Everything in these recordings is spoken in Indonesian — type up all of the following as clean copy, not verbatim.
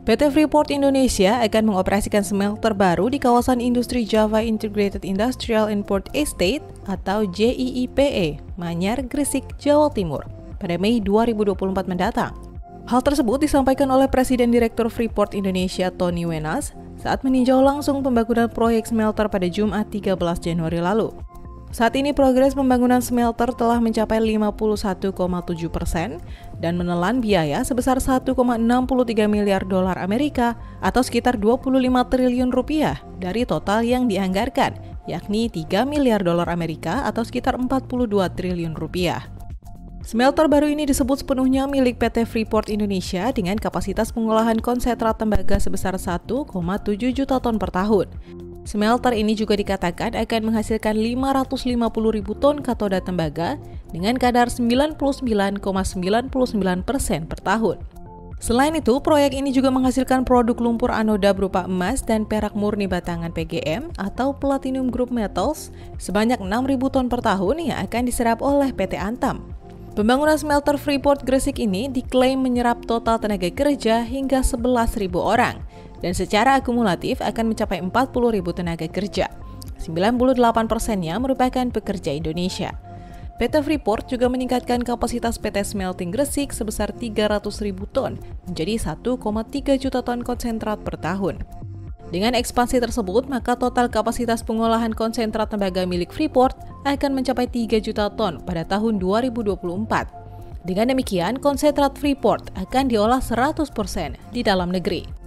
PT Freeport Indonesia akan mengoperasikan smelter baru di kawasan industri Java Integrated Industrial and Port Estate atau JIIPE, Manyar, Gresik, Jawa Timur pada Mei 2024 mendatang. Hal tersebut disampaikan oleh Presiden Direktur Freeport Indonesia Tony Wenas saat meninjau langsung pembangunan proyek smelter pada Jumat 13 Januari lalu. Saat ini progres pembangunan smelter telah mencapai 51,7% dan menelan biaya sebesar 1,63 miliar dolar Amerika atau sekitar 25 triliun rupiah dari total yang dianggarkan, yakni 3 miliar dolar Amerika atau sekitar 42 triliun rupiah. Smelter baru ini disebut sepenuhnya milik PT Freeport Indonesia dengan kapasitas pengolahan konsentrat tembaga sebesar 1,7 juta ton per tahun. Smelter ini juga dikatakan akan menghasilkan 550.000 ton katoda tembaga dengan kadar 99,99% per tahun. Selain itu, proyek ini juga menghasilkan produk lumpur anoda berupa emas dan perak murni batangan PGM atau Platinum Group Metals sebanyak 6.000 ton per tahun yang akan diserap oleh PT Antam. Pembangunan smelter Freeport Gresik ini diklaim menyerap total tenaga kerja hingga 11.000 orang dan secara akumulatif akan mencapai 40.000 tenaga kerja. 98%-nya merupakan pekerja Indonesia. PT Freeport juga meningkatkan kapasitas PT Smelting Gresik sebesar 300.000 ton menjadi 1,3 juta ton konsentrat per tahun. Dengan ekspansi tersebut, maka total kapasitas pengolahan konsentrat tembaga milik Freeport akan mencapai 3 juta ton pada tahun 2024. Dengan demikian, konsentrat Freeport akan diolah 100% di dalam negeri.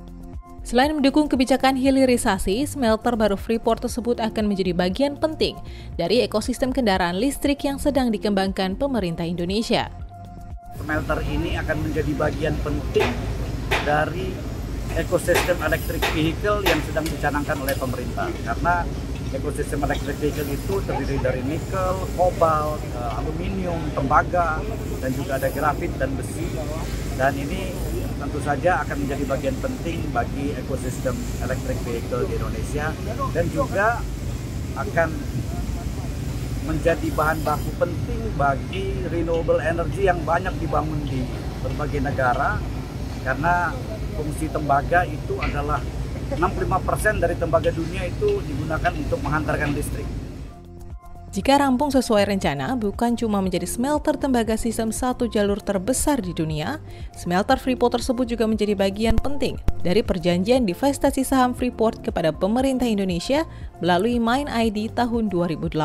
Selain mendukung kebijakan hilirisasi, smelter baru Freeport tersebut akan menjadi bagian penting dari ekosistem kendaraan listrik yang sedang dikembangkan pemerintah Indonesia. Smelter ini akan menjadi bagian penting dari ekosistem electric vehicle yang sedang dicanangkan oleh pemerintah. Karena ekosistem electric vehicle itu terdiri dari nikel, kobalt, aluminium, tembaga, dan juga ada grafit dan besi. Dan ini tentu saja akan menjadi bagian penting bagi ekosistem electric vehicle di Indonesia dan juga akan menjadi bahan baku penting bagi renewable energy yang banyak dibangun di berbagai negara karena fungsi tembaga itu adalah 65% dari tembaga dunia itu digunakan untuk menghantarkan listrik. Jika rampung sesuai rencana, bukan cuma menjadi smelter tembaga sistem satu jalur terbesar di dunia, smelter Freeport tersebut juga menjadi bagian penting dari perjanjian divestasi saham Freeport kepada pemerintah Indonesia melalui MindID tahun 2018.